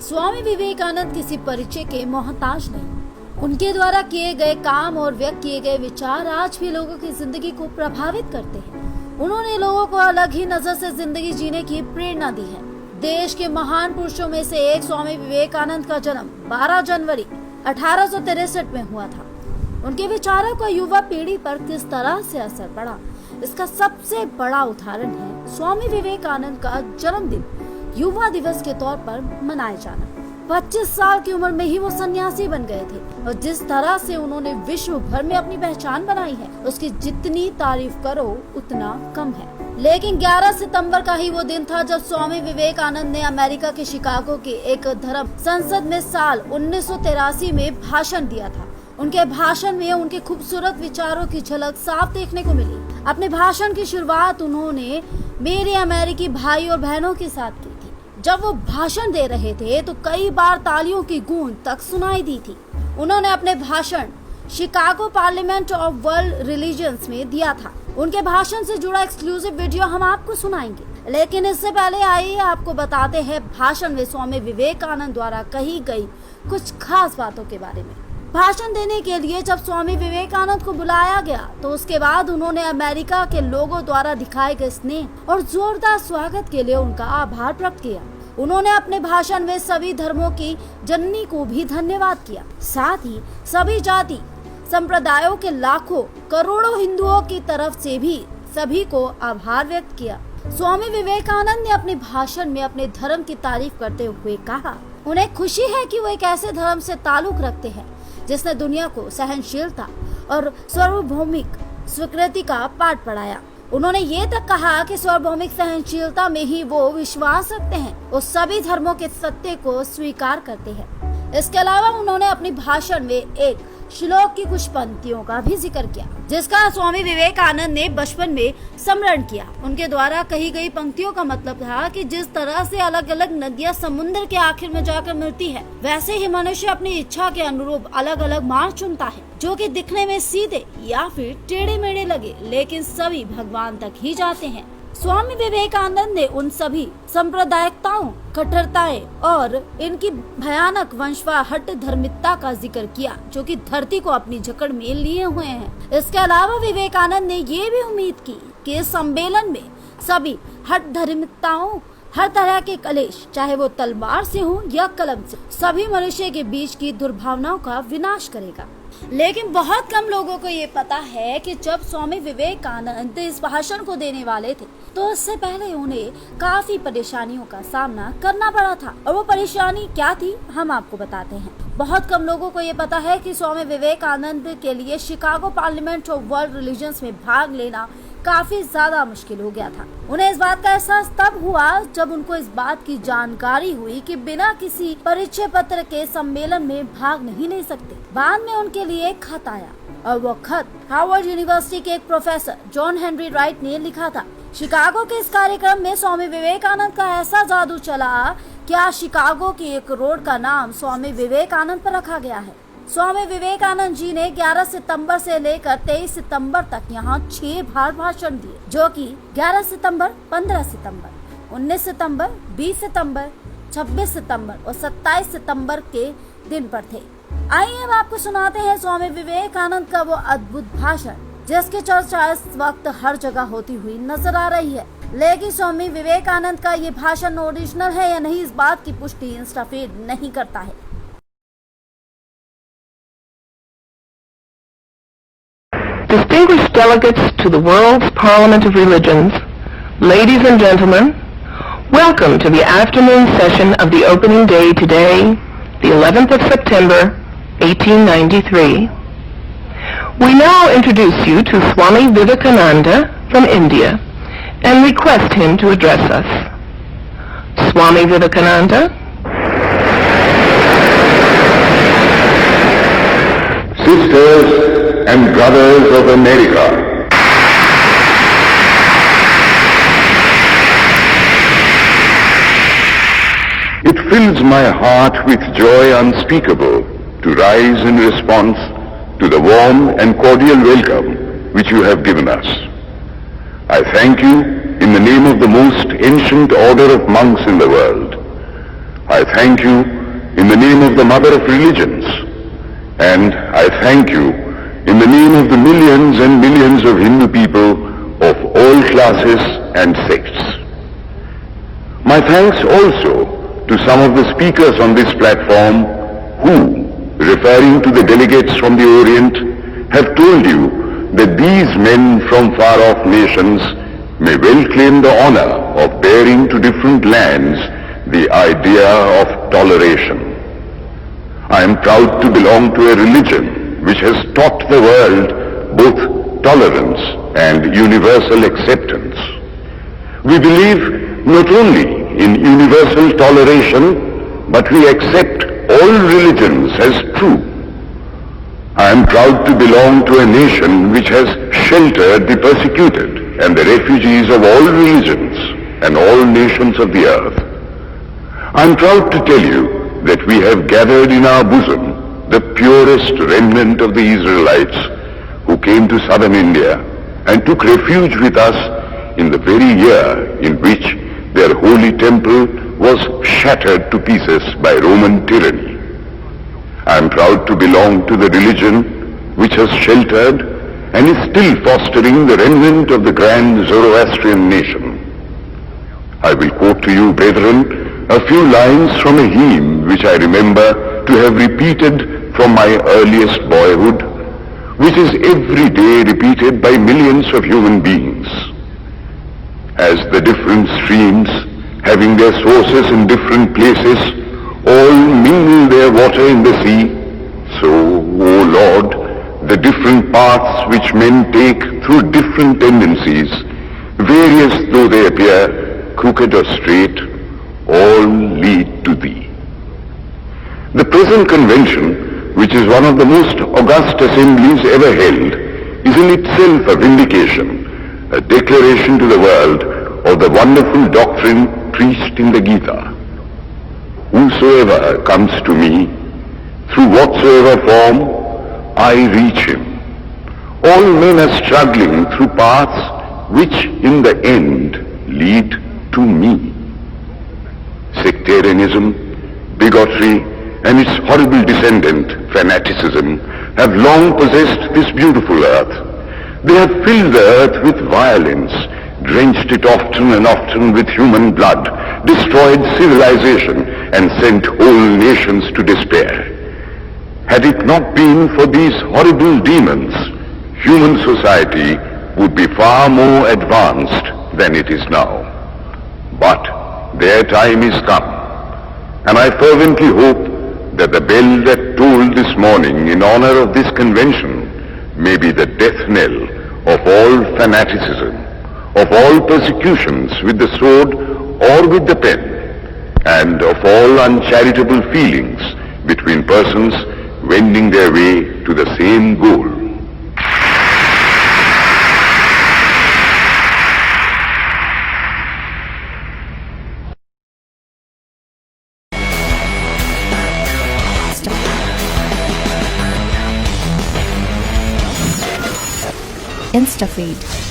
स्वामी विवेकानंद किसी परिचय के मोहताज नहीं। उनके द्वारा किए गए काम और व्यक्त किए गए विचार आज भी लोगों की जिंदगी को प्रभावित करते हैं। उन्होंने लोगों को अलग ही नजर से जिंदगी जीने की प्रेरणा दी है। देश के महान पुरुषों में से एक स्वामी विवेकानंद का जन्म 12 जनवरी 1863 में हुआ था। उनके विचारों का युवा पीढ़ी पर किस तरह से असर पड़ा, इसका सबसे बड़ा उदाहरण है स्वामी विवेकानंद का जन्मदिन युवा दिवस के तौर पर मनाया जाना। 25 साल की उम्र में ही वो सन्यासी बन गए थे और जिस तरह से उन्होंने विश्व भर में अपनी पहचान बनाई है, उसकी जितनी तारीफ करो उतना कम है। लेकिन 11 सितंबर का ही वो दिन था जब स्वामी विवेकानंद ने अमेरिका के शिकागो के एक धर्म संसद में साल 1983 में भाषण दिया था। उनके भाषण में उनके खूबसूरत विचारों की झलक साफ देखने को मिली। अपने भाषण की शुरुआत उन्होंने मेरे अमेरिकी भाई और बहनों के साथ की थी। जब वो भाषण दे रहे थे तो कई बार तालियों की गूंज तक सुनाई दी थी। उन्होंने अपने भाषण Chicago parliament of world religions में दिया था। उनके भाषण से जुड़ा एक्सक्लूसिव वीडियो हम आपको सुनाएंगे, लेकिन इससे पहले आइए आपको बताते हैं भाषण में स्वामी विवेकानंद द्वारा कही गई कुछ खास बातों के बारे में। भाषण देने के लिए जब स्वामी विवेकानंद को बुलाया गया तो उसके बाद उन्होंने अमेरिका के लोगों द्वारा दिखाए गए स्नेह और जोरदार स्वागत के लिए उनका आभार प्रकट किया। उन्होंने अपने भाषण में सभी धर्मों की जननी को भी धन्यवाद किया। साथ ही सभी जाति संप्रदायों के लाखों करोड़ों हिंदुओं की तरफ से भी सभी को आभार व्यक्त किया। स्वामी विवेकानंद ने अपने भाषण में अपने धर्म की तारीफ करते हुए कहा, उन्हें खुशी है कि वो एक ऐसे धर्म से ताल्लुक रखते हैं जिसने दुनिया को सहनशीलता और सार्वभौमिक स्वीकृति का पाठ पढ़ाया। उन्होंने ये तक कहा कि सार्वभौमिक सहनशीलता में ही वो विश्वास रखते हैं, वो सभी धर्मों के सत्य को स्वीकार करते हैं। इसके अलावा उन्होंने अपने भाषण में एक श्लोक की कुछ पंक्तियों का भी जिक्र किया, जिसका स्वामी विवेकानंद ने बचपन में स्मरण किया। उनके द्वारा कही गई पंक्तियों का मतलब था कि जिस तरह से अलग अलग नदियां समुद्र के आखिर में जाकर मिलती है, वैसे ही मनुष्य अपनी इच्छा के अनुरूप अलग अलग मार्ग चुनता है, जो कि दिखने में सीधे या फिर टेढ़े मेढ़े लगे, लेकिन सभी भगवान तक ही जाते हैं। स्वामी विवेकानंद ने उन सभी सांप्रदायिकताओं, कट्टरताएं और इनकी भयानक वंशवाद हट धर्मिकता का जिक्र किया, जो कि धरती को अपनी जकड़ में लिए हुए हैं। इसके अलावा विवेकानंद ने ये भी उम्मीद की कि इस सम्मेलन में सभी हट धर्मिकताओं, हर तरह के कलेश, चाहे वो तलवार से हो या कलम से, सभी मनुष्य के बीच की दुर्भावनाओं का विनाश करेगा। लेकिन बहुत कम लोगों को ये पता है कि जब स्वामी विवेकानंद इस भाषण को देने वाले थे तो उससे पहले उन्हें काफी परेशानियों का सामना करना पड़ा था। और वो परेशानी क्या थी, हम आपको बताते हैं। बहुत कम लोगों को ये पता है कि स्वामी विवेकानंद के लिए Chicago parliament of world religions में भाग लेना काफी ज्यादा मुश्किल हो गया था। उन्हें इस बात का एहसास तब हुआ जब उनको इस बात की जानकारी हुई कि बिना किसी परिचय पत्र के सम्मेलन में भाग नहीं ले सकते। बाद में उनके लिए एक खत आया और वो खत हार्वर्ड यूनिवर्सिटी के एक प्रोफेसर जॉन हेनरी राइट ने लिखा था। शिकागो के इस कार्यक्रम में स्वामी विवेकानंद का ऐसा जादू चला कि आज शिकागो की एक रोड का नाम स्वामी विवेकानंद पर रखा गया है। स्वामी विवेकानंद जी ने 11 सितंबर से लेकर 23 सितंबर तक यहाँ 6 बार भाषण दिए, जो कि 11 सितंबर, 15 सितंबर, 19 सितंबर, 20 सितंबर, 26 सितंबर और 27 सितंबर के दिन पर थे। आइए अब आपको सुनाते हैं स्वामी विवेकानंद का वो अद्भुत भाषण, जिसकी चर्चा इस वक्त हर जगह होती हुई नजर आ रही है। लेकिन स्वामी विवेकानंद का ये भाषण ओरिजिनल है या नहीं, इस बात की पुष्टि इंस्टाफीड नहीं करता है। Distinguished delegates to the world's Parliament of Religions, ladies and gentlemen, welcome to the afternoon session of the opening day today, the 11th of September, 1893. We now introduce you to Swami Vivekananda from India and request him to address us. Swami Vivekananda. Sisters and brothers of America, it fills my heart with joy unspeakable to rise in response to the warm and cordial welcome which you have given us. I thank you in the name of the most ancient order of monks in the world. I thank you in the name of the Mother of Religions, and I thank you in the name of the millions and millions of Hindu people of all classes and sects. My thanks also to some of the speakers on this platform who, referring to the delegates from the Orient, have told you that these men from far-off nations may well claim the honor of bearing to different lands the idea of toleration. I am proud to belong to a religion which has taught the world both tolerance and universal acceptance. We believe not only in universal toleration, but we accept all religions as true. I am proud to belong to a nation which has sheltered the persecuted and the refugees of all religions and all nations of the earth. I am proud to tell you that we have gathered in our bosom the purest remnant of the Israelites who came to southern India and took refuge with us in the very year in which their holy temple was shattered to pieces by Roman tyranny. I am proud to belong to the religion which has sheltered and is still fostering the remnant of the grand Zoroastrian nation. I will quote to you, brethren, a few lines from a hymn which I remember to have repeated from my earliest boyhood, which is every day repeated by millions of human beings. As the different streams, having their sources in different places, all mingle their water in the sea, so, O Lord, the different paths which men take through different tendencies, various though they appear, crooked or straight, all lead to Thee. The present convention, which is one of the most august assemblies ever held, is in itself a vindication, a declaration to the world of the wonderful doctrine preached in the Gita. Whosoever comes to me, through whatsoever form, I reach him. All men are struggling through paths which in the end lead to me. Sectarianism, bigotry, and its horrible descendant, fanaticism, have long possessed this beautiful earth. They have filled the earth with violence, drenched it often and often with human blood, destroyed civilization, and sent whole nations to despair. Had it not been for these horrible demons, human society would be far more advanced than it is now. But their time is come, and I fervently hope that the bell that tolled this morning in honor of this convention may be the death knell of all fanaticism, of all persecutions with the sword or with the pen, and of all uncharitable feelings between persons wending their way to the same goal. InstaFeed.